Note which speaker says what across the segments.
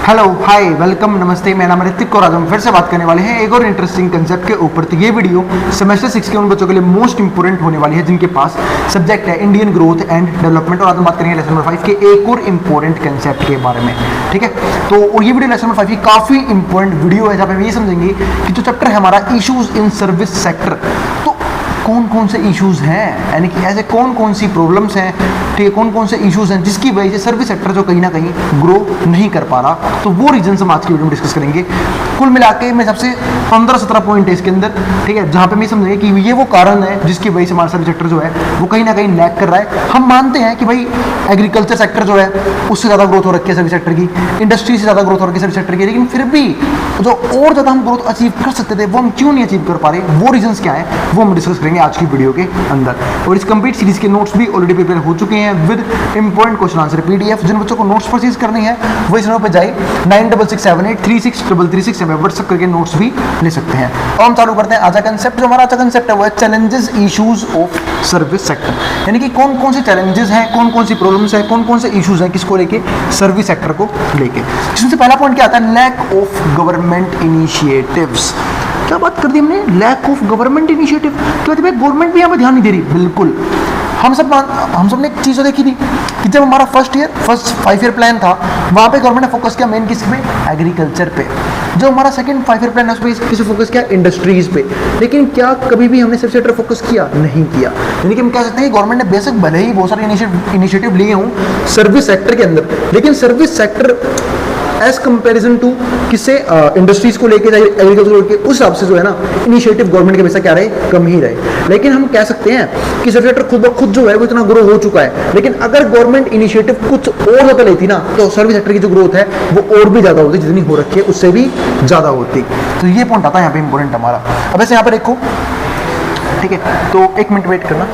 Speaker 1: Hello hi welcome नमस्ते, मेरा नाम ऋतिक और आज हम फिर से बात करने वाले हैं एक और इंटरेस्टिंग कंसेप्ट के ऊपर। तो ये वीडियो सेमेस्टर 6 के उन बच्चों के लिए मोस्ट इंपोर्टेंट होने वाली है जिनके पास सब्जेक्ट है इंडियन ग्रोथ एंड डेवलपमेंट। और आज हम बात करेंगे लेसन नंबर 5 के एक और इंपॉर्टेंट कंसेप्ट के बारे में, ठीक है। तो और ये वीडियो लेसन नंबर 5 की काफी इंपॉर्टेंट वीडियो है जहाँ पे हम ये समझेंगे कि जो चैप्टर है हमारा इशूज इन सर्विस सेक्टर, तो कौन कौन से इश्यूज हैं, यानी कि ऐसे कौन कौन सी प्रॉब्लम्स हैं, ठीक है, कौन कौन से इश्यूज हैं जिसकी वजह से सर्विस सेक्टर जो कहीं ना कहीं ग्रो नहीं कर पा रहा। तो वो रीजन हम आज की वीडियो में डिस्कस करेंगे। कुल मिला के मैं सबसे 15-17 पॉइंट है इसके अंदर, ठीक है, जहाँ पे मैं समझेंगे कि ये वो कारण है जिसकी वजह से हमारा सर्विस सेक्टर जो है वो कहीं ना कहीं लैग कर रहा है। हम मानते हैं कि भाई एग्रीकल्चर सेक्टर जो है उससे ज़्यादा ग्रोथ हो रखी है सर्विस सेक्टर की, इंडस्ट्री से ज़्यादा ग्रोथ हो रखी है सर्विस सेक्टर की, लेकिन फिर भी जो और ज़्यादा हम ग्रोथ अचीव कर सकते थे वो हम क्यों नहीं अचीव कर पा रहे, वो रीजन क्या है वो हम डिस्कस करेंगे आज की वीडियो के अंदर। और इस कंप्लीट सीरीज के नोट्स भी ऑलरेडी प्रिपेयर हो चुके हैं with important question answer PDF. जिन बच्चों को नोट्स परचेज करनी है वो इस नंबर पे जाए 9667836333 में व्हाट्सएप करके नोट्स भी ले सकते हैं। और हम चालू करते हैं आज का कंसेप्ट। जो हमारा आज का कंसेप्ट है वो है challenges issues of service sector, यानी कि कौन कौन से चैलेंजेस हैं, कौन कौन सी प्रॉब्लम्स हैं, कौन कौन से इश्यूज हैं किसको लेके, सर्विस सेक्टर को लेके। इसमें से पहला पॉइंट क्या आता है, लैक ऑफ गवर्नमेंट इनिशिएटिव्स। क्या बात कर दी हमने, लैक ऑफ गवर्नमेंट इनिशिएटिव। क्या भाई गवर्नमेंट भी यहाँ पे ध्यान नहीं दे रही, बिल्कुल। हम सब ने एक चीज़ देखी थी कि जब हमारा फर्स्ट 5 ईयर प्लान था वहाँ पे गवर्नमेंट ने फोकस किया मेन किस पे, एग्रीकल्चर पे। जो हमारा सेकंड 5 ईयर प्लान है उस पर किसे फोकस किया, इंडस्ट्रीज पे। लेकिन क्या कभी भी हमने सर्विस सेक्टर फोकस किया, नहीं किया। यानी कि हम कह सकते हैं कि गवर्नमेंट ने बेसिक भले ही बहुत सारे इनिशिएटिव लिए हों सर्विस सेक्टर के अंदर, लेकिन service sector as comparison to किससे, इंडस्ट्रीज को लेके एग्रीकल्चर को लेके, उस हिसाब से जो है ना इनिशिएटिव गवर्नमेंट के हमेशा क्या रहे, कम ही रहे। लेकिन हम कह सकते हैं कि सर्विस सेक्टर खुद ब खुद जो है वो इतना ग्रो हो चुका है, लेकिन अगर गवर्नमेंट इनिशिएटिव कुछ और ज़्यादा लेती ना तो सर्विस सेक्टर की जो ग्रोथ है वो और भी ज़्यादा होती, जितनी हो रखी है उससे भी ज़्यादा होती। तो ये पॉइंट आता है यहाँ पे इंपॉर्टेंट हमारा। अब ऐसे यहाँ पर देखो, ठीक है, तो 1 मिनट वेट करना।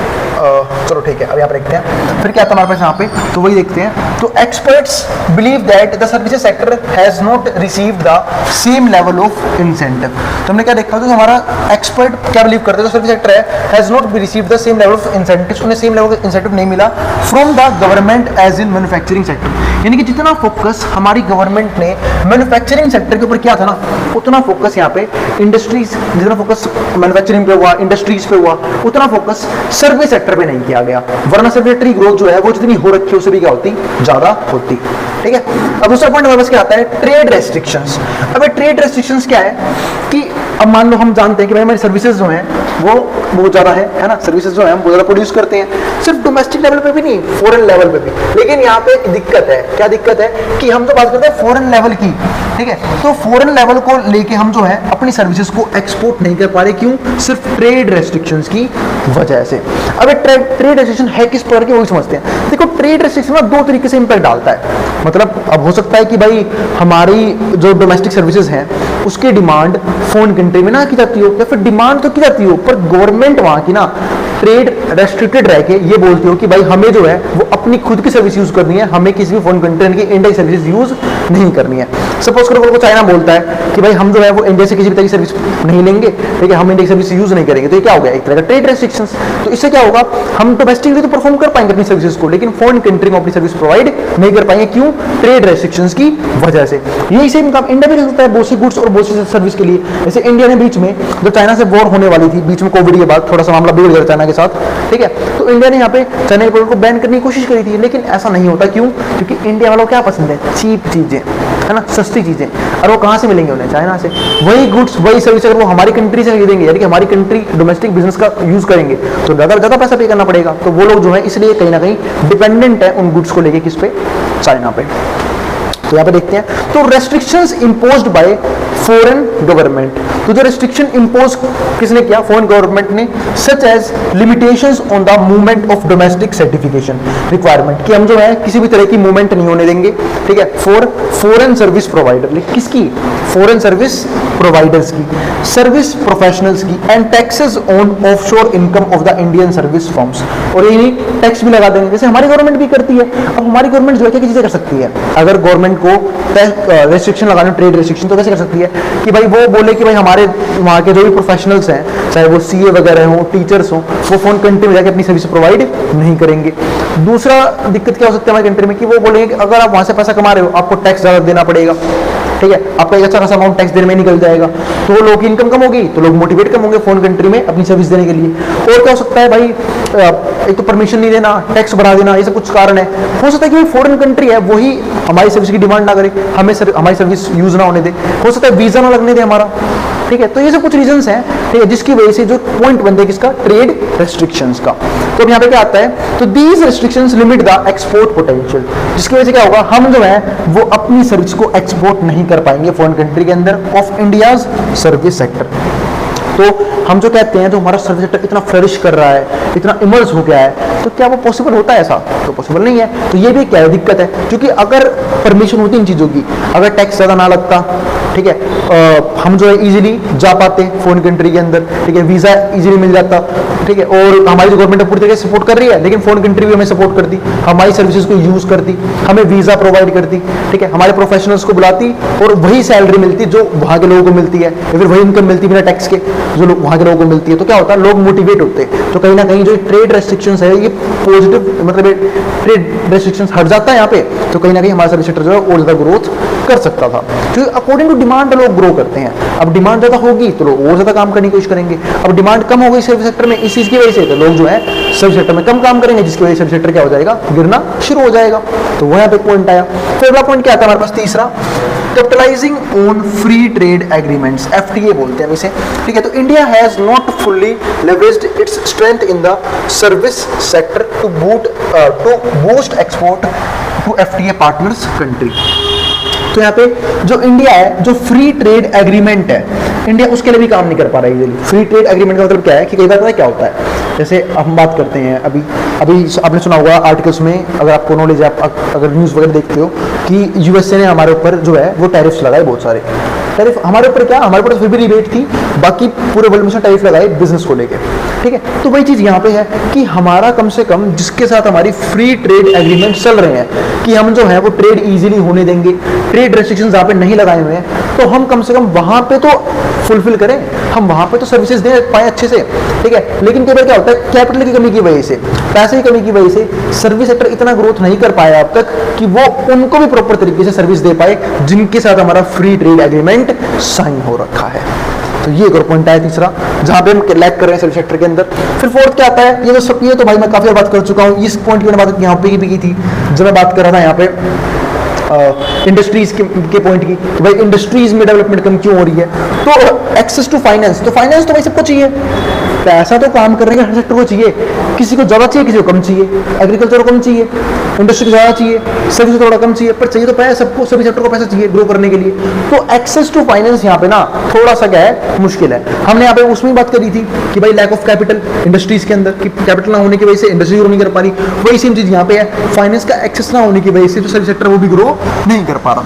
Speaker 1: चलो ठीक है, अब यहाँ पर देखते हैं फिर क्या आता है हमारे पास यहाँ पे, तो वही देखते हैं। तो experts believe that the services sector has not received the same level of incentive. तो हमने क्या देखा, तो हमारा एक्सपर्ट क्या बिलीव करते हैं, तो सर्विस सेक्टर है has not received the same level of incentive, उन्हें सेम लेवल का इंसेंटिव नहीं मिला from the government as in manufacturing sector. यानी कि जितना फोकस हमारी गवर्नमेंट ने मैन्युफैक्चरिंग सेक्टर के ऊपर किया था ना, उतना फोकस यहाँ पे इंडस्ट्रीज, जितना फोकस मैन्युफैक्चरिंग पे हुआ, इंडस्ट्रीज पे हुआ, उतना फोकस सर्विस सेक्टर पे नहीं किया गया। वरना सर्विस सेक्टर की ग्रोथ जो है वो जितनी हो रखी है उससे भी क्या होती, ज्यादा होती, ठीक है। अब दूसरा पॉइंट हमारे पास क्या आता है, ट्रेड रेस्ट्रिक्शंस। अब ट्रेड रेस्ट्रिक्शंस क्या है कि अब मान लो हम जानते हैं कि भाई हमारी सर्विसेज जो हैं वो बहुत ज़्यादा है ना, सर्विसेज जो है हम बहुत ज़्यादा प्रोड्यूस करते हैं, सिर्फ डोमेस्टिक लेवल पे भी नहीं, फॉरेन लेवल पे भी। लेकिन यहाँ पे एक दिक्कत है, क्या दिक्कत है कि हम तो बात करते हैं फॉरेन लेवल की, ठीक है। तो फॉरेन लेवल को लेके हम जो है अपनी सर्विसेज को एक्सपोर्ट नहीं कर पा रहे, क्यों, सिर्फ ट्रेड रेस्ट्रिक्शंस की वजह से। अब ट्रेड रेस्ट्रिक्शन है किस प्रकार की, वही समझते हैं। देखो ट्रेड रेस्ट्रिक्शन ना 2 तरीके से इंपैक्ट डालता है। मतलब अब हो सकता है कि भाई हमारी जो डोमेस्टिक सर्विसेज हैं उसकी डिमांड फॉरेन कंट्री में ना की जाती हो, या फिर डिमांड तो की जाती हो पर गवर्नमेंट वहां की ना ट्रेड रेस्ट्रिक्टेड रह के ये बोलती हो कि भाई हमें जो है वो अपनी खुद की सर्विस यूज करनी है, हमें किसी भी फॉरेन कंट्री की इंडिया की सर्विस यूज नहीं करनी है। सपोज करो वो चाइना बोलता है कि भाई हम जो है वो इंडिया से किसी भी तरह की सर्विस नहीं लेंगे, ठीक है, हम इंडिया की सर्विस यूज नहीं करेंगे। तो ये क्या हो गया, एक तरह का ट्रेड रेस्ट्रिक्शंस। तो इससे क्या होगा, हम डोमेस्टिकली तो परफॉर्म कर पाएंगे अपनी सर्विसेज को, लेकिन फॉरेन कंट्री में अपनी सर्विस प्रोवाइड नहीं कर पाएंगे, क्यों, ट्रेड रेस्ट्रिक्शंस की वजह से। यही सेम काम इंडिया भी करता है बहुत सी गुड्स और बहुत सी सर्विस के लिए। जैसे इंडिया ने बीच में जब चाइना से वॉर होने वाली थी, बीच में कोविड के बाद थोड़ा सा मामला बिगड़ गया चाइना के साथ, ठीक है, तो इंडिया ने यहाँ पे चाइना के प्रोडक्ट को बैन करने की कोशिश करी थी, लेकिन ऐसा नहीं होता, क्यों, क्योंकि इंडिया वालों को क्या पसंद है, चीप चीजें, है ना, सस्ती चीजें। और वो कहाँ से मिलेंगे उन्हें, चाइना से। वही गुड्स वही सर्विस अगर वो हमारी कंट्री से खरीदेंगे, यानी कि हमारी कंट्री डोमेस्टिक बिजनेस का यूज करेंगे, तो ज्यादा पैसा पे करना पड़ेगा। तो वो लोग जो है इसलिए कहीं ना कहीं डिपेंडेंट है उन गुड्स को लेके किस पे, चाइना पे। तो यहाँ पे देखते हैं, तो restrictions imposed by foreign government. तो जो रेस्ट्रिक्शन इंपोज किसने किया, फॉरेन गवर्नमेंट ने, such as limitations on the movement of domestic certification requirement, कि हम जो है किसी भी तरह की मूवमेंट नहीं होने देंगे, ठीक है, फॉर फॉरेन सर्विस प्रोवाइडर। किसकी, फॉरेन सर्विस प्रोवाइडर्स की, सर्विस प्रोफेशनल्स की, and taxes on offshore income of the Indian service firms. और यही टैक्स भी लगा देंगे, जैसे हमारी गवर्नमेंट भी करती है। अब हमारी गवर्नमेंट जो है क्या चीजें कर सकती है, अगर गवर्नमेंट को रेस्ट्रिक्शन लगाना, ट्रेड रेस्ट्रिक्शन, तो कैसे कर सकती है कि भाई वो बोले कि भाई हमारे वहाँ के जो भी प्रोफेशनल्स हैं, चाहे वो सीए वगैरह हो, टीचर्स हो, वो फोन कंट्री में जाके अपनी सर्विस प्रोवाइड नहीं करेंगे। दूसरा दिक्कत क्या हो सकता है हमारे कंट्री में कि वो बोलेंगे कि अगर आप वहाँ से पैसा कमा रहे हो आपको टैक्स ज़्यादा देना पड़ेगा, ठीक है, आपका एक अच्छा खासा अमाउंट टैक्स देने में निकल जाएगा, तो लोगों की इनकम कम होगी, तो लोग मोटिवेट कम होंगे फोन कंट्री में अपनी सर्विस देने के लिए। और क्या हो सकता है भाई, एक तो परमिशन नहीं देना, टैक्स बढ़ा देना, ये सब कुछ कारण है। हो सकता है कि फॉरेन कंट्री है वही हमारी सर्विस की डिमांड ना करे, हमें हमारी सर्विस यूज ना होने दे, हो सकता है वीजा ना लगने दे हमारा, ठीक है। तो ये सब कुछ रीजंस हैं, ठीक है, जिसकी वजह से जो पॉइंट बनते हैं किसका, ट्रेड रेस्ट्रिक्शंस का। तो अब यहाँ पे क्या आता है, तो these restrictions limit the export potential, जिसकी वजह से क्या होगा, हम जो है वो अपनी सर्विस को एक्सपोर्ट नहीं कर पाएंगे फॉरेन कंट्री के अंदर ऑफ इंडियाज सर्विस सेक्टर। तो हम जो कहते हैं जो हमारा सर्विस सेक्टर इतना फ्लरिश कर रहा है, इतना इमर्ज हो गया है, तो क्या वो पॉसिबल होता है? ऐसा तो पॉसिबल नहीं है। तो ये भी क्या है, दिक्कत है, क्योंकि अगर परमिशन होती इन चीज़ों की, अगर टैक्स ज़्यादा ना लगता, ठीक है, हम जो है इजीली जा पाते फॉरेन कंट्री के अंदर, ठीक है, वीज़ा इजीली मिल जाता, ठीक है, और हमारी जो गवर्नमेंट पूरी तरीके से सपोर्ट कर रही है, लेकिन फॉरेन कंट्री भी हमें सपोर्ट करती, हमारी सर्विसेज को यूज़ करती, हमें वीज़ा प्रोवाइड करती, ठीक है, हमारे प्रोफेशनल्स को बुलाती और वही सैलरी मिलती जो वहाँ के लोगों को मिलती है, या फिर वही इनकम मिलती बिना टैक्स के जो लोग वहाँ के लोगों को मिलती है। तो क्या होता है, लोग मोटिवेट होते हैं। तो कहीं ना कहीं जो ट्रेड रेस्ट्रिक्शंस है ये पॉजिटिव, मतलब ट्रेड रेस्ट्रिक्शंस हट जाता है यहाँ पे, तो कहीं ना कहीं हमारा सर्विस सेक्टर जो है और ज़्यादा ग्रोथ कर सकता था, क्योंकि अकॉर्डिंग टू डिमांड लोग ग्रो करते हैं। अब डिमांड ज़्यादा होगी तो लोग और ज़्यादा काम करने की कोशिश करेंगे। अब डिमांड कम हो गई सर्विस सेक्टर में इस चीज़ की वजह से, तो लोग जो है सर्विस सेक्टर में कम काम करेंगे, जिसकी वजह से सर्विस सेक्टर क्या हो जाएगा, गिरना शुरू हो जाएगा। तो वो यहाँ पे पॉइंट आया। फिर अगला पॉइंट क्या आता है हमारे पास, तीसरा, capitalizing on free trade agreements, FTA बोलते हैं इसे, ठीक है। तो India has not fully leveraged its strength in the service sector to boost export to FTA partners country. तो यहाँ पे जो इंडिया है, जो फ्री ट्रेड एग्रीमेंट है, इंडिया उसके लिए भी काम नहीं कर पा रहा है। फ्री ट्रेड एग्रीमेंट का मतलब क्या है कि कई बार पता है क्या होता है, जैसे हम बात करते हैं अभी आपने सुना होगा आर्टिकल्स में, अगर आपको नॉलेज है, आप अगर न्यूज़ वगैरह देखते हो कि USA ने हमारे ऊपर जो है वो टैरिफ्स लगाए, बहुत सारे टैरिफ हमारे ऊपर, क्या हमारे ऊपर फिर भी रिबेट थी, बाकी पूरे वर्ल्ड में टैरिफ लगाए बिजनेस को लेकर, ठीक है। तो वही चीज़ यहाँ पे है कि हमारा कम से कम जिसके साथ हमारी फ्री ट्रेड एग्रीमेंट चल रहे हैं कि हम जो है वो ट्रेड इजीली होने देंगे, ट्रेड रेस्ट्रिक्शंस जहाँ पे नहीं लगाए हुए हैं, तो हम कम से कम वहाँ पे तो फुलफिल करें, हम वहाँ पे तो सर्विसेज दे पाए अच्छे से, ठीक है। लेकिन कई बार क्या होता है, कैपिटल की कमी की वजह से, पैसे की कमी की वजह से सर्विस सेक्टर इतना ग्रोथ नहीं कर पाया अब तक कि वो उनको भी प्रॉपर तरीके से सर्विस दे पाए जिनके साथ हमारा फ्री ट्रेड एग्रीमेंट साइन हो रखा है। तो ये एक और पॉइंट आया तीसरा, जहां पे हम लैग कर रहे हैं सर्विस सेक्टर के अंदर। फिर फोर्थ क्या आता है, ये तो भाई मैं काफी बात कर चुका हूँ, इस पॉइंट की मैंने बात यहाँ पे भी की थी जब मैं बात कर रहा था यहाँ पे इंडस्ट्रीज के पॉइंट की, भाई इंडस्ट्रीज में डेवलपमेंट कम क्यों हो रही है। तो एक्सेस टू फाइनेंस, तो फाइनेंस तो भाई सबको चाहिए, पैसा तो काम करने का हर सेक्टर को चाहिए, किसी को ज़्यादा चाहिए, किसी को कम चाहिए, एग्रीकल्चर को कम चाहिए, इंडस्ट्री को ज़्यादा चाहिए, सर्विस को थोड़ा कम चाहिए, पर चाहिए तो पैसा सबको, सभी सेक्टर को पैसा चाहिए ग्रो करने के लिए। तो एक्सेस टू फाइनेंस यहाँ पे ना थोड़ा सा क्या है, मुश्किल है। हमने यहाँ पे उसमें बात करी थी कि भाई लैक ऑफ कैपिटल इंडस्ट्रीज के अंदर, कि कैपिटल ना होने की वजह से इंडस्ट्री ग्रो नहीं कर पा रही, वही सेम चीज़ यहाँ पे है, फाइनेंस का एक्सेस ना होने की वजह से जो सर्विस सेक्टर वो भी ग्रो नहीं कर पा रहा,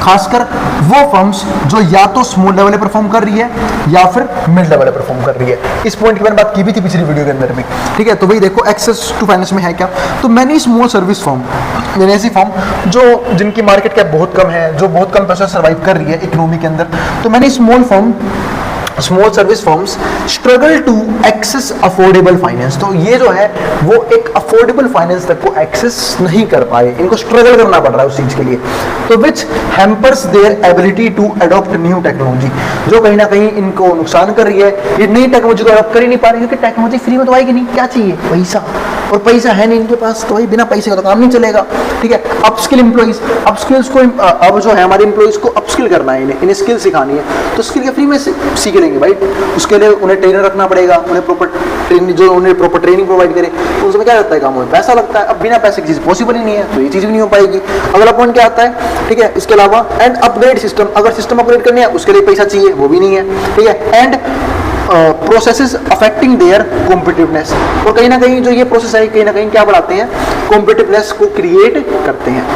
Speaker 1: खासकर वो फर्म्स जो या तो स्मॉल लेवल पे परफॉर्म कर रही है या फिर मिड लेवल पे परफॉर्म कर रही है। इस पॉइंट की मैंने बात की भी थी पिछली वीडियो के अंदर में, ठीक है। तो भाई देखो एक्सेस टू फाइनेंस में है क्या, तो मैनी स्मॉल सर्विस फर्म, यानी ऐसी फर्म जो जिनकी मार्केट कैप बहुत कम है, जो बहुत कम पैसा सर्वाइव कर रही है इकोनॉमी के अंदर, तो many small service firms struggle to access affordable finance. तो ये जो है वो एक अफोर्डेबल फाइनेंस तक को एक्सेस नहीं कर पाए, इनको स्ट्रगल करना पड़ रहा है उस चीज के लिए। तो which hampers their ability to adopt new technology, जो कहीं ना कहीं इनको नुकसान कर रही है, ये नई टेक्नोलॉजी को अडॉप्ट कर ही नहीं पा रही, क्योंकि टेक्नोलॉजी फ्री में तो आएगी नहीं, क्या चाहिए, पैसा, और पैसा है नहीं इनके पास, तो भाई बिना पैसे का तो काम नहीं चलेगा, ठीक है। अपस्किल एम्प्लॉइज, अपस्किल्स को अब जो है हमारे एम्प्लॉइज को अपस्किल करना है, इन्हें स्किल सिखानी है, तो स्किल के फ्री में सीख लेंगे भाई, उसके लिए उन्हें ट्रेनर रखना पड़ेगा, उन्हें प्रॉपर ट्रेनिंग प्रोवाइड करे, तो उसमें क्या लगता है, काम में पैसा लगता है। अब बिना पैसे की चीज पॉसिबल ही नहीं है, तो ये चीज भी नहीं हो पाएगी। अगला पॉइंट क्या आता है, ठीक है, इसके अलावा एंड अपग्रेड सिस्टम, अगर सिस्टम अपग्रेड करनी है उसके लिए पैसा चाहिए, वो भी नहीं है, ठीक है। And processes affecting their competitiveness, और कहीं ना कहीं जो ये प्रोसेस है कहीं ना कहीं क्या बढ़ाते हैं, कॉम्पिटिटिवनेस को क्रिएट करते हैं।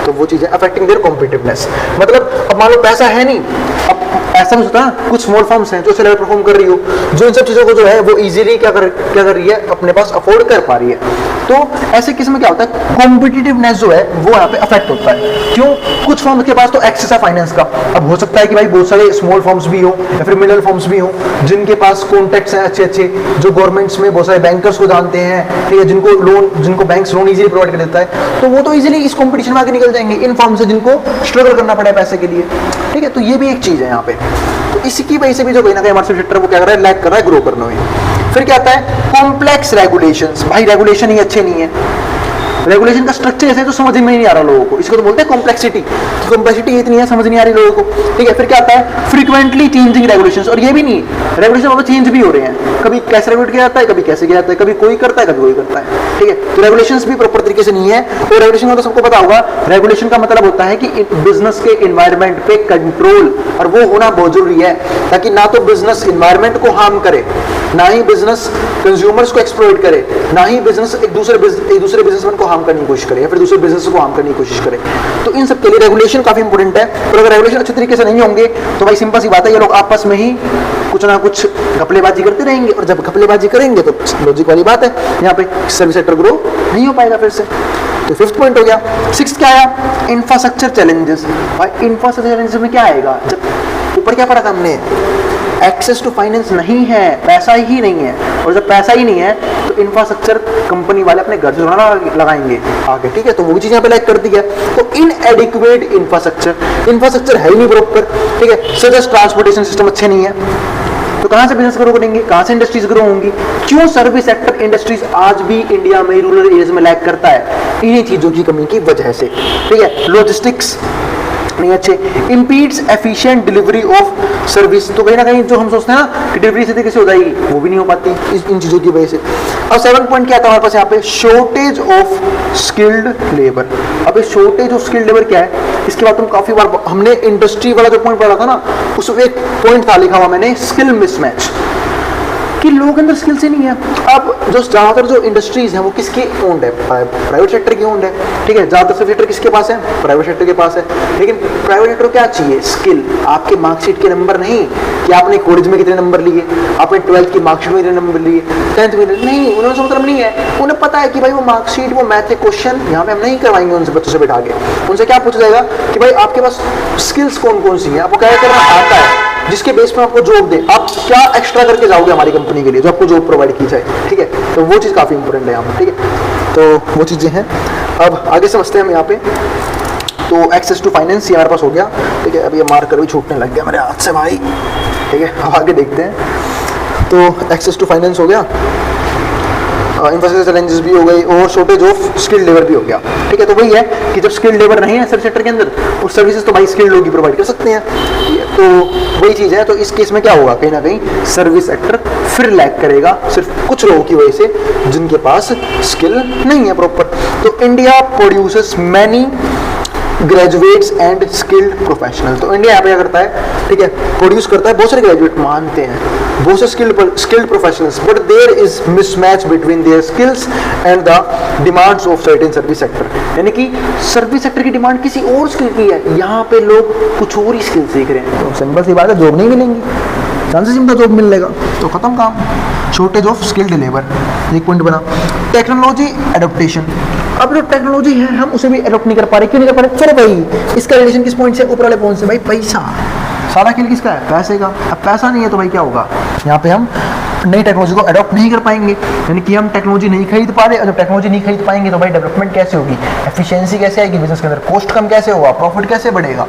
Speaker 1: तो वो चीज़ है अफेक्टिंग देयर कॉम्पिटिटिवनेस। मतलब अब मान लो पैसा है नहीं, अब ऐसा नहीं होता, कुछ स्मॉल फर्म्स हैं जो अच्छे लेवल परफॉर्म कर रही हो, जो इन सब चीज़ों को जो है वो इजीली क्या कर रही है, अपने पास अफोर्ड कर पा रही है। तो ऐसे केस में क्या होता है, कॉम्पिटिटिवनेस जो है वो यहाँ पे अफेक्ट होता है। क्यों? कुछ फर्म के पास तो एक्सेस है फाइनेंस का। अब हो सकता है कि भाई बहुत सारे स्मॉल फर्म्स भी हो या फिर मिडिल फर्म्स भी हो जिनके पास कॉन्टेक्ट्स हैं अच्छे अच्छे, जो गवर्नमेंट्स में बहुत सारे बैंकर्स को जानते हैं, ठीक है, जिनको बैंक्स लोन इजीली प्रोवाइड कर देता है, तो वो तो इजीली इस कॉम्पिटिशन में आगे निकल जाएंगे इन फर्म से जिनको स्ट्रगल करना पड़ा है पैसे के लिए। ठीक है, तो ये भी एक चीज है यहाँ पे। तो इसकी वजह से भी जो कहीं ना कहीं हमारा सेक्टर वो क्या कर रहा है, लैग कर रहा है ग्रो करने में। फिर क्या आता है, कॉम्प्लेक्स रेगुलेशंस। भाई रेगुलेशन ही अच्छे नहीं है, रेगुलेशन का स्ट्रक्चर ऐसा है जो समझ में नहीं आ रहा लोगों को, इसको तो बोलते हैं कॉम्प्लेक्सिटी। कॉम्प्लेक्सिटी इतनी है, समझ नहीं आ रही लोगों को। ठीक है, फिर क्या आता है, फ्रीक्वेंटली चेंजिंग रेगुलेशंस। और ये भी नहीं, रेगुलेशन वाला चेंज भी हो रहे हैं, कभी कैसे रेगुलेट किया जाता है, कभी कैसे किया जाता है, कभी कोई करता है, कभी कोई करता है। ठीक है, तो रेगुलेशंस भी प्रॉपर तरीके से नहीं है। और रेगुलेशन का तो सबको पता होगा, रेगुलेशन का मतलब होता है कि बिजनेस के एनवायरमेंट पे कंट्रोल, और वो होना बहुत जरूरी है ताकि ना तो बिजनेस एनवायरमेंट को हार्म करे, ना ही बिजनेस कंज्यूमर्स को एक्सप्लॉइट करे, ना ही बिजनेस एक दूसरे बिजनेसमैन को हार्म करने की कोशिश करे या फिर दूसरे बिजनेस को हार्म करने की कोशिश करे। तो इन सब के लिए रेगुलेशन काफी इंपॉर्टेंट है। और अगर रेगुलेशन अच्छे तरीके से नहीं होंगे तो भाई सिंपल सी बात है, ये लोग आपस में ही कुछ ना कुछ घपलेबाजी करते रहेंगे, और जब घपलेबाजी करेंगे तो लॉजिक वाली बात है, यहाँ पे सर्विस सेक्टर ग्रो नहीं हो पाएगा फिर से। तो फिफ्थ पॉइंट हो गया। सिक्स्थ क्या आया, इंफ्रास्ट्रक्चर चैलेंजेस। भाई इंफ्रास्ट्रक्चर चैलेंजेस में क्या आएगा, जब ऊपर क्या पढ़ा था हमने, एक्सेस टू फाइनेंस नहीं है, पैसा ही नहीं है, और जब पैसा ही नहीं है तो इंफ्रास्ट्रक्चर कंपनी वाले अपने घर से लगाएंगे आगे। ठीक है, तो वो भी चीज यहाँ पे लाइक कर दी है। तो इनएडिक्वेट इंफ्रास्ट्रक्चर है ही नहीं प्रॉपर। ठीक है, सच एज ट्रांसपोर्टेशन सिस्टम अच्छे नहीं है, तो कहां से बिजनेस ग्रो करेंगे, कहां से इंडस्ट्रीज ग्रो होंगी। क्यों सर्विस सेक्टर इंडस्ट्रीज आज भी इंडिया में रूरल एरियाज में लैग करता है, इन्हीं चीजों की कमी की वजह से। ठीक है, लॉजिस्टिक्स नहीं अच्छे, इंपीड्स एफिशिएंट डिलीवरी ऑफ सर्विस। तो कहीं ना कहीं जो हम सोचते हैं ना कि डिलीवरी से कैसे हो जाएगी, वो भी नहीं हो पाती इन चीजों की वजह से। अब 7 पॉइंट क्या था हमारे पास यहाँ पे, शॉर्टेज ऑफ स्किल्ड लेबर। अब शॉर्टेज ऑफ स्किल्ड लेबर क्या है, इसके बाद तुम काफी बार हमने इंडस्ट्री वाला जो पॉइंट पढ़ा था ना, उसमें एक पॉइंट था लिखा हुआ मैंने, स्किल मिसमैच, कि लोगों के अंदर स्किल्स ही नहीं है। अब जो ज्यादातर जो इंडस्ट्रीज हैं वो किसके ओन्ड है, प्राइवेट सेक्टर की ओन्ड है। ठीक है, ज्यादातर सेक्टर किसके पास है, प्राइवेट सेक्टर के पास है। लेकिन प्राइवेट सेक्टर को क्या चाहिए, स्किल। आपके मार्कशीट के नंबर नहीं कि आपने कॉलेज में कितने नंबर लिए, आपने 12th की मार्कशीट में कितने नंबर लिए, 10th में नहीं, उन्हें उसका मतलब नहीं है। उन्हें पता है कि भाई वो मार्कशीट, वो मैथ के क्वेश्चन यहाँ पे हम नहीं करवाएंगे उनसे, बच्चों से बैठा के। उनसे क्या पूछा जाएगा कि भाई आपके पास स्किल्स कौन कौन सी हैं, आपको क्या करना आता है, जिसके बेस पर आपको जॉब दे, आप क्या एक्स्ट्रा करके जाओगे हमारी कंपनी के लिए जो आपको जॉब प्रोवाइड की जाए। ठीक है, तो वो चीज़ काफ़ी इंपॉर्टेंट है यहाँ पर। ठीक है, तो वो चीज़ें हैं। अब आगे समझते हैं हम यहाँ पे। तो एक्सेस टू फाइनेंस ये हमारे पास हो गया। ठीक है, अब ये मार्कर भी छूटने लग गया मेरे हाथ से भाई। ठीक है, अब आगे देखते हैं। तो एक्सेस टू फाइनेंस हो गया, इंफ्रास्ट्रक्चर चैलेंजेस भी हो गई, और शॉर्टेज ऑफ स्किल्ड लेबर भी हो गया। ठीक है, तो वही है कि जब स्किल्ड लेबर नहीं है सर्विस सेक्टर के अंदर, और सर्विसेज तो भाई स्किल्ड लोग ही प्रोवाइड कर सकते हैं। तो वही चीज़ है। तो इस केस में क्या होगा, कहीं ना कहीं सर्विस सेक्टर फिर लैग करेगा सिर्फ कुछ लोगों की वजह से जिनके पास स्किल नहीं है प्रॉपर। तो India produces many graduates and skilled professional. तो इंडिया यहाँ पे क्या करता है, ठीक है, प्रोड्यूस करता है बहुत सारे ग्रेजुएट, मानते हैं बहुत से skilled professionals, but there is mismatch between their skills and the demands of certain service sector. यानी कि सर्विस सेक्टर की डिमांड किसी और स्किल की है, यहाँ पे लोग कुछ और ही स्किल सीख रहे हैं। तो सिंपल सी बात है, जॉब नहीं मिलेंगी, चांसेस सिंपल जॉब मिल लेगा तो खत्म काम। शॉर्टेज ऑफ स्किल्ड लेबर एक पॉइंट बना। टेक्नोलॉजी एडोप्टेशन, अब जो टेक्नोलॉजी है हम उसे भी एडोप्ट नहीं कर पा रहे। क्यों नहीं कर पा रहे? चलो भाई, इसका रिलेशन किस पॉइंट से, ऊपर वाले पॉइंट से। भाई पैसा, सारा खेल किसका है, पैसे का। अब पैसा नहीं है तो भाई क्या होगा, यहाँ पे हम नई टेक्नोलॉजी को अडॉप्ट नहीं कर पाएंगे, यानी कि हम टेक्नोलॉजी नहीं खरीद पा रहे। और जब टेक्नोलॉजी नहीं खरीद पाएंगे तो भाई डेवलपमेंट कैसे होगी, एफिशिएंसी कैसे आएगी बिजनेस के अंदर, कॉस्ट कम कैसे होगा, प्रॉफिट कैसे बढ़ेगा,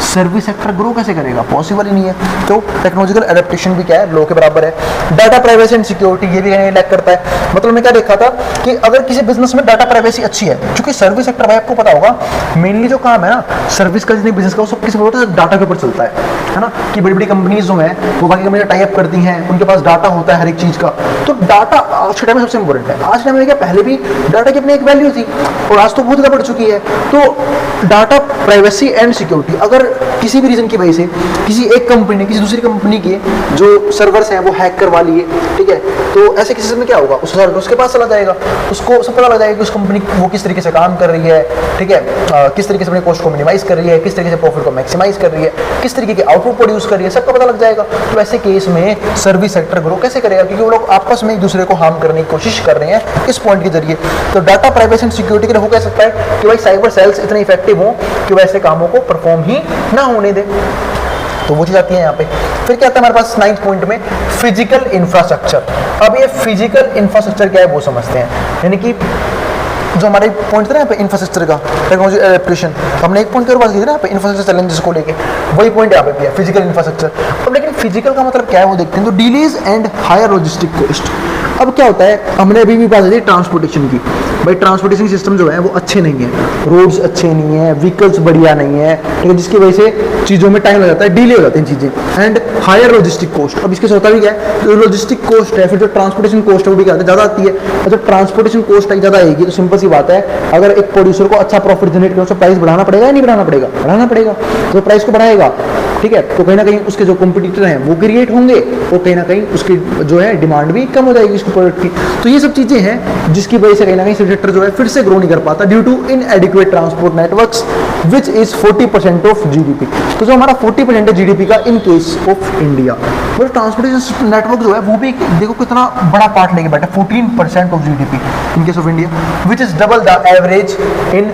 Speaker 1: सर्विस सेक्टर ग्रो कैसे करेगा, पॉसिबल ही नहीं है। तो टेक्नोलॉजिकल एडेप्टेशन भी क्या है, लो के बराबर है। डाटा प्राइवेसी एंड सिक्योरिटी, ये भी लैक करता है। मतलब मैं क्या देखा था कि अगर किसी बिजनेस में डाटा प्राइवेसी अच्छी है, क्योंकि सर्विस सेक्टर भाई आपको पता होगा मेनली जो काम है ना सर्विस का, जितने बिजनेस का, वो सब किस होता है, डाटा के ऊपर चलता है ना। कि बड़ी बड़ी कंपनीज जो है वो बाकी कंपनी टाई अप करती हैं, उनके पास डाटा होता है हर एक चीज का। तो डाटा आज के टाइम में सबसे इंपॉर्टेंट है। आज के टाइम में क्या, पहले भी डाटा की अपनी एक वैल्यू थी और आज तो बहुत ज़्यादा बढ़ चुकी है। तो डाटा प्राइवेसी एंड सिक्योरिटी, अगर अगर किसी भी रीजन की वजह से किसी एक कंपनी ने किसी दूसरी कंपनी के जो सर्वर्स हैं वो हैक करवा लिए, ठीक है, तो ऐसे केसेस में क्या होगा, उस सर्वर उसके पास चला जाएगा, उसको सब पता लग जाएगा कि उस कंपनी वो किस तरीके से काम कर रही है, ठीक है, किस तरीके से अपने कॉस्ट को मिनिमाइज कर रही है, किस तरीके से प्रॉफिट को मैक्सिमाइज कर रही है, किस तरीके के आउटपुट प्रोड्यूस कर रही है, सबका पता लग जाएगा। तो ऐसे केस में सर्विस सेक्टर ग्रो कैसे करेगा, क्योंकि वो लोग आपस में एक दूसरे को हार्म करने की कोशिश कर रहे हैं इस पॉइंट के जरिए। तो डाटा प्राइवेसी एंड सिक्योरिटी के लिए हो कह सकता है कि भाई साइबर सेल्स इतने इफेक्टिव हो कि वैसे कामों को परफॉर्म ही ना होने दे। तो वो चीज आती है यहाँ पे। फिर क्या आता है हमारे पास 9th पॉइंट में, फिजिकल इंफ्रास्ट्रक्चर। अब ये फिजिकल इंफ्रास्ट्रक्चर क्या है वो समझते हैं, यानी कि जो हमारे पॉइंट थे ना यहाँ पे इंफ्रास्ट्रक्चर का, टेक्नोलॉजी एडेप्टेशन, हमने एक पॉइंट की और बात की थी ना यहाँ पे इंफ्रास्ट्रक्चर चैलेंजेस को लेके, वही पॉइंट यहाँ पे भी है, फिजिकल इंफ्रास्ट्रक्चर। अब लेकिन फिजिकल का मतलब क्या है वो देखते हैं। तो delays and higher logistic cost. अब क्या होता है, हमने अभी भी बात की ट्रांसपोर्टेशन की, भाई ट्रांसपोर्टेशन सिस्टम जो है वो अच्छे नहीं है, रोड्स अच्छे नहीं है, व्हीकल्स बढ़िया नहीं है, ठीक है, जिसकी वजह से चीज़ों में टाइम लग जाता है, डिले हो जाती हैं चीज़ें, एंड हायर लॉजिस्टिक कॉस्ट। अब इसके होता भी क्या है, जो लॉजिस्टिक कॉस्ट है, फिर जो ट्रांसपोर्टेशन कॉस्ट है वो भी क्या है, ज़्यादा आती है। और जब ट्रांसपोर्टेशन कॉस्ट ज़्यादा आएगी तो सिंपल सी बात है, अगर एक प्रोड्यूसर को अच्छा प्रॉफिट जनरेट करना, उसको प्राइस बढ़ाना पड़ेगा या नहीं बढ़ाना पड़ेगा, बढ़ाना पड़ेगा। तो प्राइस को बढ़ाएगा, ठीक है, तो कहीं ना कहीं उसके जो कॉम्पिटिटर हैं वो क्रिएट होंगे, और कहीं ना कहीं उसकी जो है डिमांड भी कम हो जाएगी उसके प्रोडक्ट की। तो ये सब चीज़ें हैं जिसकी वजह से कहीं ना कहीं सेक्टर जो है फिर से ग्रो नहीं कर पाता, due to inadequate transport networks which is 40% of GDP. तो जो हमारा 40% है जीडीपी का इन केस ऑफ इंडिया, मतलब ट्रांसपोर्टेशन नेटवर्क जो है वो भी देखो कितना बड़ा पार्ट लेके बैठा, 14% of GDP in case of India, which is double the average in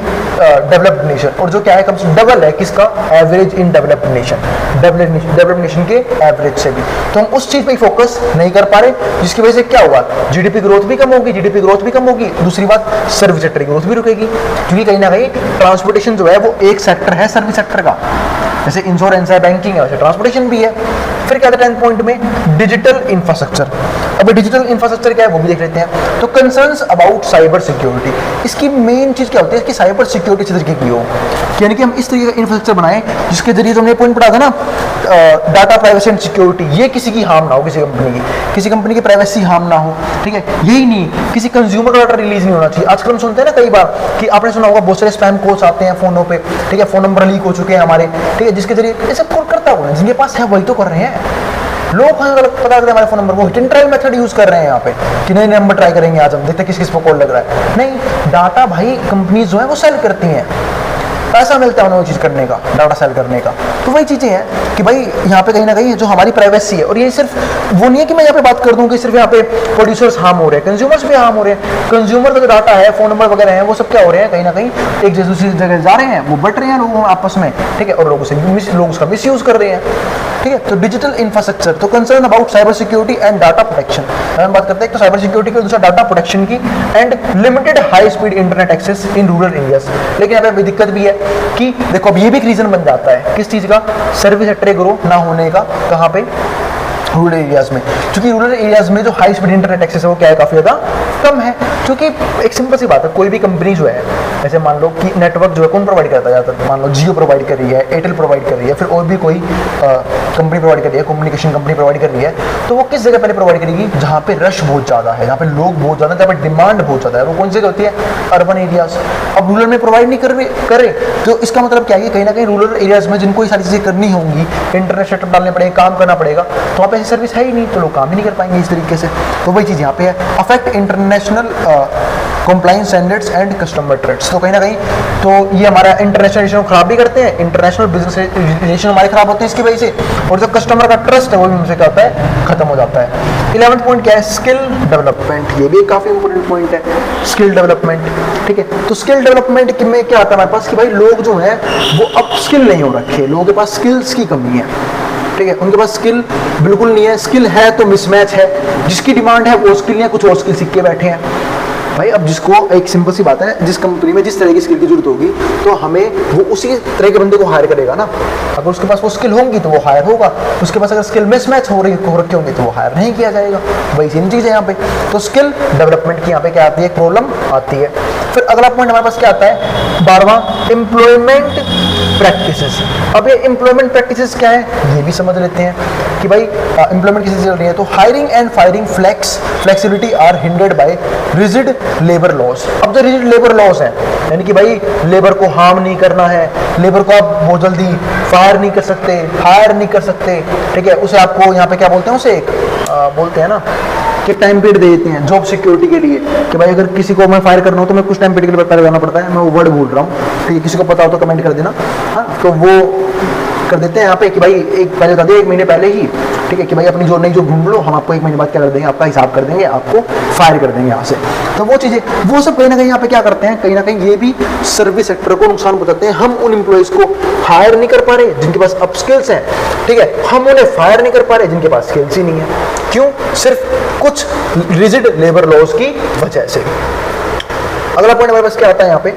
Speaker 1: developed nation. और जो क्या है, कम से डबल है किसका, average in developed nation, developed nation के एवरेज से भी। तो हम उस चीज पे फोकस नहीं कर पा रहे, जिसकी वजह से क्या हुआ, जीडीपी ग्रोथ भी कम होगी, जीडीपी ग्रोथ भी कम होगी, दूसरी बात सर्विस सेक्टर की ग्रोथ भी रुकेगी, क्योंकि कहीं ना कहीं ट्रांसपोर्टेशन जो है वो एक सेक्टर है सर्विस सेक्टर का, जैसे इंश्योरेंस है, बैंकिंग है, वैसे ट्रांसपोर्टेशन भी है। फिर क्या था 10th पॉइंट में, डिजिटल इंफ्रास्ट्रक्चर। अब डिजिटल इंफ्रास्ट्रक्चर क्या है वो भी देख लेते हैं। तो कंसर्न्स अबाउट साइबर सिक्योरिटी, इसकी मेन चीज क्या होती है कि साइबर सिक्योरिटी इस तरीके की हो, यानी कि हम इस तरीके का इंफ्रास्ट्रक्चर बनाएं जिसके जरिए, जो हमने पॉइंट पढ़ा था ना, डाटा प्राइवेसी एंड सिक्योरिटी, ये किसी की हार्म ना हो, किसी कंपनी की प्राइवेसी हार्म ना हो, ठीक है। यही नहीं, किसी कंज्यूमर का डाटा रिलीज नहीं होना चाहिए। आजकल हम सुनते हैं ना कई बार कि आपने सुना होगा बहुत सारे स्पैम कॉल्स आते हैं फोनों पे, ठीक है, फोन नंबर लीक हो चुके हैं हमारे, ठीक है, जिसके जरिए ये सब कॉल करता कौन है, जिनके पास है वही तो कर रहे हैं। लोग पता करते हैं हमारे फोन नंबर, वो hit and trial method use कर रहे हैं यहाँ पे कि नए नंबर ट्राई करेंगे आज हम, देखते हैं किस किस को कॉल लग रहा है। नहीं, डाटा भाई कंपनीज जो है वो सेल करती हैं, पैसा मिलता है उन्हें वो चीज़ करने का, डाटा सेल करने का। तो वही चीज़ें हैं कि भाई यहाँ पे कहीं ना कहीं जो हमारी प्राइवेसी है, और ये सिर्फ वो नहीं है कि मैं यहाँ पे बात कर दूँ कि सिर्फ यहाँ पे प्रोड्यूसर्स हार्म हो रहे हैं, कंज्यूमर्स भी हार्म हो रहे हैं। कंज्यूमर का जो डाटा है, फोन नंबर वगैरह है, वो सब क्या हो रहे हैं, कहीं ना कहीं एक दूसरी जगह जा रहे हैं, वो बट रहे हैं लोगों आपस में, ठीक है, और लोग उसका मिस यूज कर रहे हैं, ठीक है। तो डिजिटल इंफ्रास्ट्रक्चर, तो concern about cyber security and data protection, हम बात करते हैं तो साइबर सिक्योरिटी की, दूसरा डाटा प्रोटेक्शन की, and limited high speed internet access in rural areas. लेकिन यहाँ पे दिक्कत भी है कि देखो अब ये भी एक रीजन बन जाता है किस चीज का, सर्विस सेक्टर ग्रो ना होने का, कहाँ पे, रूरल एरियाज में। क्योंकि रूरल एरियाज में जो हाई स्पीड इंटरनेट एक्सेस है वो क्या है, काफी ज्यादा कम है। क्योंकि एक सिंपल सी बात है, कोई भी कंपनी जो है, जैसे मान लो कि नेटवर्क जो है कौन प्रोवाइड करता है ज़्यादातर, मान लो जियो प्रोवाइड कर रही है, एयरटेल प्रोवाइड कर रही है, फिर और भी कोई कंपनी प्रोवाइड कर रही है, कम्युनिकेशन कंपनी प्रोवाइड कर रही है, तो वो किस जगह पहले प्रोवाइड करेगी, जहाँ पे रश बहुत ज़्यादा है, जहाँ पे लोग बहुत ज़्यादा, जहाँ पे डिमांड बहुत ज़्यादा है, वो कौन सी जगह होती है, अर्बन एरियाज। अब रूरल में प्रोवाइड नहीं करे तो इसका मतलब क्या है, कहीं ना कहीं रूरल एरियाज में जिनको ये सारी चीज़ें करनी होंगी, इंटरनेट सेटअप डालने पड़ेगा, काम करना पड़ेगा, तो वहाँ पे ऐसी सर्विस है ही नहीं, तो लोग काम ही नहीं कर पाएंगे इस तरीके से। तो वही चीज़ यहाँ पे है, affect international compliance standards and customer trades. तो कहीं ना कहीं तो ये हमारा इंटरनेशनल रिलेशन खराब भी करते हैं, इंटरनेशनल बिजनेस रिलेशन हमारे खराब होते हैं इसकी वजह से, और जो कस्टमर का ट्रस्ट है वो भी हमसे क्या होता है, खत्म हो जाता है। 11th पॉइंट क्या है, स्किल डेवलपमेंट। ये भी काफी इंपॉर्टेंट पॉइंट है, स्किल डेवलपमेंट, ठीक है। तो स्किल डेवलपमेंट में क्या आता है हमारे पास कि भाई लोग जो है वो अप स्किल नहीं हो रखे, लोगों के पास स्किल्स की कमी है, ठीक है, उनके पास स्किल बिल्कुल नहीं है, स्किल है तो मिसमैच है, जिसकी डिमांड है वो स्किल नहीं है, कुछ और स्किल सीख के बैठे हैं भाई। अब जिसको एक सिंपल सी बात है, जिस कंपनी में जिस तरह की स्किल की जरूरत होगी तो हमें वो उसी तरह के बंदे को हायर करेगा ना। अगर उसके पास वो स्किल होंगी तो वो हायर होगा, उसके पास अगर स्किल मिसमैच हो रखे होंगे तो वो हायर नहीं किया जाएगा। वही सेम चीज़ है यहाँ पे। तो स्किल डेवलपमेंट की यहाँ पे क्या आती है, प्रॉब्लम आती है। फिर अगला पॉइंट हमारे पास क्या आता है, 12वां, एम्प्लॉयमेंट प्रैक्टिसेस। अब ये एम्प्लॉयमेंट प्रैक्टिसेस क्या है ये भी समझ लेते हैं कि भाई एम्प्लॉयमेंट किसी से चल रही है, तो hiring and firing flexibility are hindered by rigid labour laws. अब जो रिजिड लेबर लॉज हैं, यानी कि भाई लेबर को हार्म नहीं करना है, लेबर को आप बहुत जल्दी फायर नहीं कर सकते, हायर नहीं कर सकते, ठीक है, उसे आपको यहाँ पे क्या बोलते हैं, उसे एक बोलते हैं ना कि टाइम पीरियड दे देते हैं जॉब सिक्योरिटी के लिए, कि भाई अगर किसी को मैं फायर करना हो तो मैं कुछ टाइम पीरियड के लिए पहले जाना पड़ता है, मैं वो वर्ड बोल रहा हूँ, ठीक है, किसी को पता हो तो कमेंट कर देना। हाँ, तो वो कर देते हैं यहाँ पे कि भाई एक पहले बता दिए 1 महीने पहले ही, ठीक है, कि भाई अपनी जो नई जॉब ढूंढ लो, हम आपको 1 महीने बाद क्या कर देंगे, आपका हिसाब कर देंगे, आपको फायर कर देंगे यहाँ से। तो वो चीज़ें, वो सब कहीं ना कहीं यहाँ पे क्या करते हैं, कहीं ना कहीं ये भी सर्विस सेक्टर को नुकसान पहुंचाते हैं। हम उन एम्प्लॉयज को हायर नहीं कर पा रहे जिनके पास अप स्किल्स हैं, ठीक है, हम उन्हें फायर नहीं कर पा रहे जिनके पास स्किल्स ही नहीं है। क्यों? सिर्फ कुछ रिजिड लेबर लॉज की वजह से। अगला पॉइंट हमारे पास क्या आता है यहाँ पे,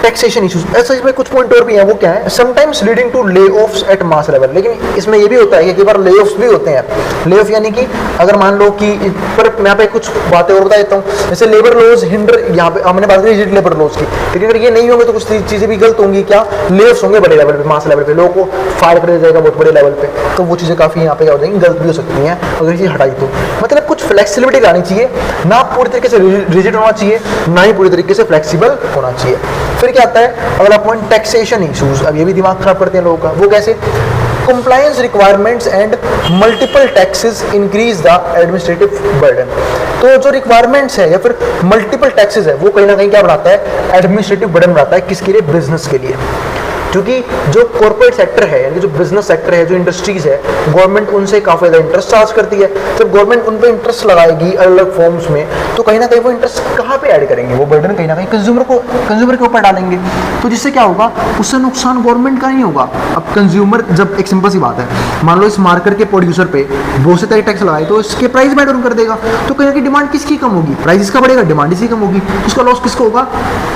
Speaker 1: टैक्सेशन इश्यूज। ऐसा इसमें कुछ पॉइंट और भी हैं, वो क्या है, समटाइम्स लीडिंग टू ले ऑफ्स एट मास लेवल। लेकिन इसमें ये भी होता है कि कई बार ले ऑफ्स भी होते हैं। ले ऑफ यानी कि अगर मान लो कि, पर मैं यहाँ पे कुछ बातें और बता देता हूँ, जैसे लेबर लॉज हिंडर, यहाँ पे हमने बात की लेबर लॉज की, लेकिन अगर ये नहीं होंगे तो कुछ चीजें भी गलत होंगी। क्या? ले ऑफ्स होंगे बड़े लेवल पे, मास लेवल पे, लोगों को फायर कर दिया जाएगा बहुत बड़े लेवल पे, तो वो चीजें काफी यहाँ पे क्या हो जाएंगी, गलत भी हो सकती हैं अगर ये हटाई तो। मतलब कुछ फ्लेक्सिबिलिटी लानी चाहिए, ना पूरी तरीके से रिजिड होना चाहिए, ना ही पूरी तरीके से फ्लेक्सिबल होना चाहिए। फिर क्या आता है अगला पॉइंट, टैक्सेशन इश्यूज। अब ये भी दिमाग खराब करते हैं लोगों का। वो कैसे? compliance requirements and multiple taxes increase the administrative burden। तो जो रिक्वायरमेंट्स है या फिर मल्टीपल टैक्सेस है, वो कहीं ना कहीं क्या बढ़ाता है, एडमिनिस्ट्रेटिव बर्डन बढ़ाता है। किसके लिए? बिजनेस के लिए। क्योंकि जो कॉर्पोरेट सेक्टर है, यानी जो बिजनेस सेक्टर है, जो इंडस्ट्रीज है, गवर्नमेंट उनसे काफी ज्यादा इंटरेस्ट चार्ज करती है। जब गवर्नमेंट उन पे इंटरेस्ट लगाएगी अलग अलग फॉर्म्स में, तो कहीं ना कहीं वो इंटरेस्ट कहाँ पे ऐड करेंगे, वो बर्डन कहीं ना कहीं कंज्यूमर के ऊपर डालेंगे। तो जिससे क्या होगा, उससे नुकसान गवर्नमेंट का नहीं होगा। अब कंज्यूमर, जब एक सिंपल सी बात है, मान लो इस मार्केट के प्रोड्यूसर पे बहुत से तरह टैक्स लगाए तो इसके प्राइस में डाउन कर देगा, तो कहीं ना कहीं डिमांड किसकी कम होगी, प्राइस इसका बढ़ेगा, डिमांड इसकी कम होगी, उसका लॉस किसको होगा,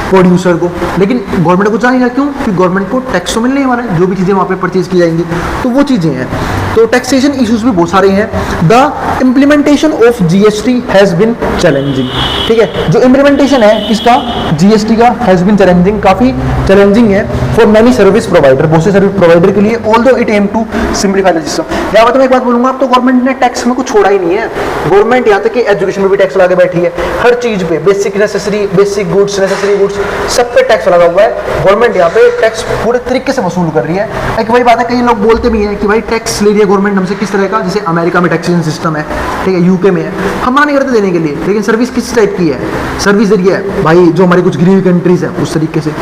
Speaker 1: प्रोड्यूसर को। लेकिन गवर्नमेंट को जाएगा, क्यों? क्योंकि गवर्नमेंट को टैक्स तो मिलने वाला है, जो भी चीजें वहां पे परचेज की जाएंगी, तो वो चीजें हैं। तो टैक्सेशन इश्यूज भी बहुत सारे हैं। The implementation of GST has been challenging. ठीक है, जो इंप्लीमेंटेशन है किसका, जीएसटी का, हैज बीन चैलेंजिंग, काफी चैलेंजिंग है फॉर मेनी सर्विस प्रोवाइडर, बहुत से सर्विस प्रोवाइडर के लिए। Although it aim to simplify the system. यहाँ पर मैं एक बात बोलूंगा, अब तो गवर्नमेंट ने टैक्स में कुछ छोड़ा ही नहीं है। गवर्नमेंट यहाँ तक कि एजुकेशन में भी टैक्स लगा बैठी है, हर चीज पे, basic necessary, basic goods, necessary goods, सब पे टैक्स लगा हुआ है। गवर्नमेंट यहाँ पे टैक्स पूरे तरीके से वसूल कर रही है। एक वही बात है, कई लोग बोलते भी हैं कि भाई टैक्स ले रही है गवर्नमेंट हमसे, किस तरह का, जैसे अमेरिका में टैक्सेशन सिस्टम है, ठीक है, यूके में है, हम मना नहीं करते देने के लिए, लेकिन सर्विस किस टाइप की है, सर्विस जरिए है भाई, जो हमारी कुछ गिरी हुई कंट्रीज है उस तरीके से,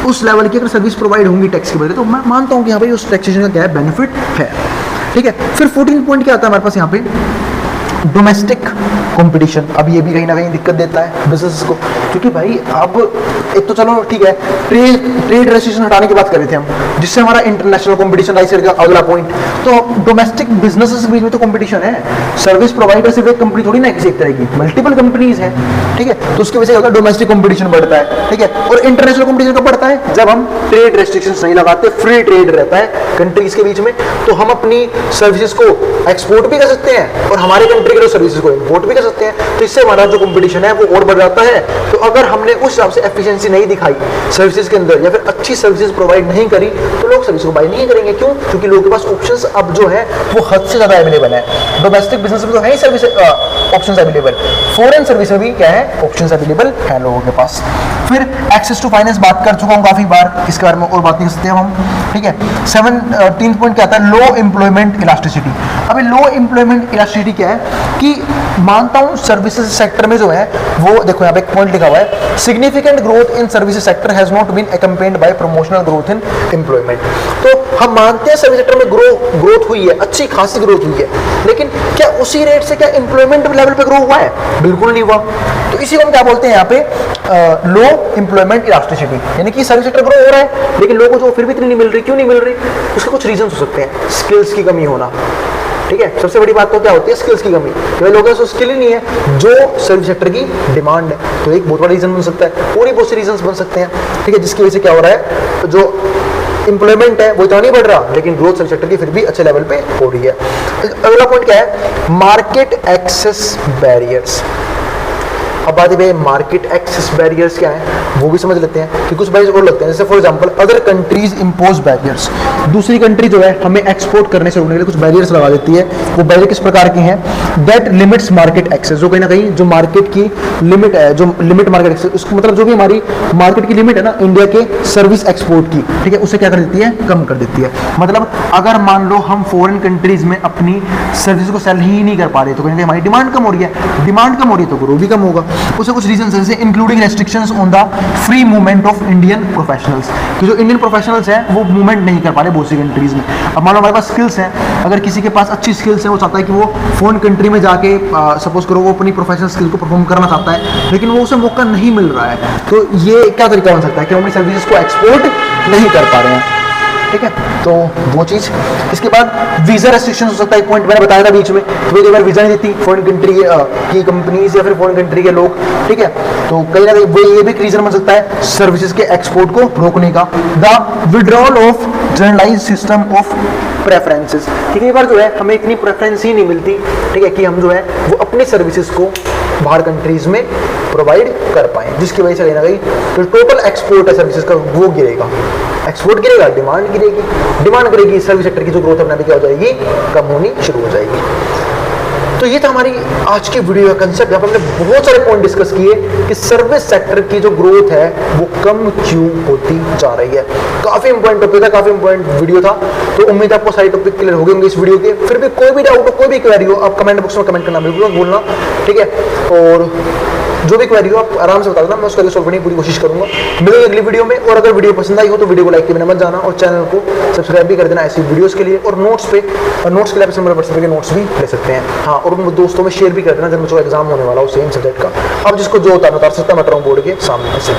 Speaker 1: उस लेवल की अगर सर्विस प्रोवाइड होंगी टैक्स के बदले, तो मैं मानता हूँ कि यहाँ भाई उस टैक्सेशन का क्या है, बेनिफिट है। ठीक है, फिर 14 पॉइंट क्या आता है हमारे पास यहाँ पे, डोमेस्टिक कंपटीशन। अब ये भी कहीं ना कहीं दिक्कत देता है बिजनेस को, क्योंकि भाई अब एक तो चलो ठीक है, ट्रेड रेस्ट्रिक्शन हटाने की बात कर रहे थे हम, जिससे हमारा इंटरनेशनल कंपटीशन राइज करेगा। अगला पॉइंट, तो डोमेस्टिक बिजनेसेस के बीच में तो कंपटीशन है, सर्विस प्रोवाइडर सिर्फ एक कंपनी थोड़ी ना, किसी एक तरह की मल्टीपल कंपनीज है, ठीक है, तो उसकी वजह से होता है डोमेस्टिक कंपटीशन बढ़ता है। ठीक है, और इंटरनेशनल कंपटीशन कब बढ़ता है, जब हम ट्रेड रेस्ट्रिक्शंस नहीं लगाते, फ्री ट्रेड रहता है कंट्रीज के बीच में, तो हम अपनी सर्विसेज को एक्सपोर्ट भी कर सकते हैं और हमारे कंट्री के सर्विसेज को इंपोर्ट भी कर सकते हैं, तो इससे हमारा जो कंपटीशन है वो और बढ़ जाता है। तो अगर हमने उस हिसाब से एफिशिएंसी नहीं दिखाई सर्विसेज के अंदर, या फिर अच्छी सर्विसेज प्रोवाइड नहीं करी, तो लोग सर्विस को बाय नहीं करेंगे। क्यों? क्योंकि लोगों के पास ऑप्शंस अब जो है वो हद से ज्यादा अवेलेबल है। डोमेस्टिक बिजनेस में तो है ही service options available, foreign service में भी क्या है, ऑप्शंस अवेलेबल है लोगों के पास। फिर एक्सेस टू फाइनेंस बात कर चुका हूं काफी बार, इसके बारे में और बात नहीं कर सकते हम। ठीक है, 17 पॉइंट क्या आता है, लो एम्प्लॉयमेंट इलास्टिसिटी। अभी लो एम्प्लॉयमेंट इलास्टिसिटी क्या है कि मानता हूं सर्विसेज सेक्टर में जो है वो, देखो यहाँ पे एक पॉइंट लिखा हुआ है, significant growth in services sector has not been accompanied by promotional growth in employment. तो हम मानते हैं सर्विस सेक्टर में ग्रोथ हुई है, अच्छी खासी ग्रोथ हुई है, लेकिन क्या उसी रेट से क्या एम्प्लॉयमेंट लेवल पे ग्रो हुआ है? बिल्कुल नहीं हुआ। तो इसी को हम क्या बोलते हैं यहाँ पे, लो एम्प्लॉयमेंट इलास्टिसिटी, यानी कि सर्विस सेक्टर ग्रो हो रहा है लेकिन लोगों को फिर भी इतनी नहीं मिल रही। क्यों नहीं मिल रही? उसके कुछ रीजन हो सकते हैं, स्किल्स की कमी होना। ठीक है, सबसे बड़ी बात तो क्या होती है, स्किल्स की कमी, कि लोगों को स्किल ही नहीं है जो सर्विस सेक्टर की डिमांड है, तो एक बहुत बड़ा रीजन बन सकता है, और भी बहुत से रीजन बन सकते हैं। ठीक है, जिसकी वजह से क्या हो रहा है, जो इंप्लॉयमेंट है वो इतना नहीं बढ़ रहा, लेकिन ग्रोथ सर्विस सेक्टर की फिर भी अच्छे लेवल पे हो रही है। अगला पॉइंट क्या है, मार्केट एक्सेस बैरियर्स। अब बात है मार्केट एक्सेस बैरियर्स क्या है वो भी समझ लेते हैं कि कुछ बैरियर्स और लगते हैं, जैसे for example other countries impose barriers, दूसरी कंट्री जो है हमें एक्सपोर्ट करने से रोकने के लिए कुछ बैरियर्स लगा देती है। वो बैरियर किस प्रकार के हैं? दैट लिमिट्स मार्केट एक्सेस, जो कहीं ना कहीं जो मार्केट की लिमिट है, जो लिमिट मार्केट एक्सेस, उसको मतलब जो भी हमारी मार्केट की लिमिट है ना इंडिया के सर्विस एक्सपोर्ट की, ठीक है, उसे क्या कर देती है? कम कर देती है। मतलब अगर मान लो हम फॉरेन कंट्रीज में अपनी सर्विस को सेल ही नहीं कर पा रहे तो कहीं हमारी डिमांड कम हो रही है, डिमांड कम हो रही है तो ग्रो भी कम होगा। उससे कुछ रीजन है, जैसे including restrictions on the free movement of Indian professionals, कि जो इंडियन प्रोफेशनल्स हैं वो मूवमेंट नहीं कर पा रहे बहुत सी कंट्रीज में। अब मान लो हमारे पास स्किल्स हैं, अगर किसी के पास अच्छी स्किल्स है, वो चाहता है कि वो फॉरेन कंट्री में जाके सपोज करो वो अपनी प्रोफेशनल स्किल को परफॉर्म करना चाहता है, लेकिन वो उसे मौका नहीं मिल रहा है, तो ये क्या तरीका बन सकता है कि हम अपनी सर्विसेज को एक्सपोर्ट नहीं कर पा रहे हैं, ठीक है। तो वो चीज, इसके बाद वीजा रेस्ट्रिक्शन हो सकता है, एक पॉइंट मैंने बताया था बीच में, तो कई बार वीजा नहीं देती फॉरेन कंट्री की कंपनीज या फिर फॉरेन कंट्री के लोग, ठीक है, तो कहीं ना कहीं वो ये भी एक रीजन बन सकता है सर्विसेज के एक्सपोर्ट को रोकने का। The withdrawal of generalised system of preferences, कि कई बार जो है हमें इतनी प्रेफरेंस ही नहीं मिलती, ठीक है, कि हम जो है वो अपनी सर्विसेज को बाहर कंट्रीज में प्रोवाइड कर पाए, जिसकी वजह से कहीं ना कहीं जो टोटल एक्सपोर्ट है सर्विसेज का वो गिरेगा, एक्सपोर्ट गिरेगा, डिमांड गिरेगी, डिमांड करेगी, सर्विस सेक्टर की जो ग्रोथ अपने क्या हो जाएगी? कम होनी शुरू हो जाएगी। तो ये था हमारी आज की वीडियो का कंसेप्ट। यहाँ पर हमने बहुत सारे पॉइंट डिस्कस किए कि सर्विस सेक्टर की जो ग्रोथ है वो कम क्यों होती जा रही है। काफी इंपॉर्टेंट टॉपिक था, काफी इंपॉर्टेंट वीडियो था, तो उम्मीद है आपको सारे टॉपिक क्लियर हो गए होंगे इस वीडियो के। फिर भी कोई भी डाउट हो, कोई भी क्वेरी हो, आप कमेंट बॉक्स में कमेंट करना बिल्कुल मत भूलना, ठीक है, और जो भी क्वेरी हो आप आराम से बता देना, मैं उसका सॉल्व करने की पूरी कोशिश करूंगा। मिलेंगे अगली वीडियो में, और अगर वीडियो पसंद आई हो तो वीडियो को लाइक करना मत जाना, और चैनल को सब्सक्राइब भी कर देना ऐसी वीडियोस के लिए। और नोट्स के लिए आप व्हाट्सएप के नोट्स भी ले सकते हैं, हाँ, और उन दोस्तों में शेयर भी कर देना जब मुझे एग्जाम होने वाला हो सेम सब्जेक्ट का। अब जिसको जो उतार सकता मैं बोर्ड के सामने से।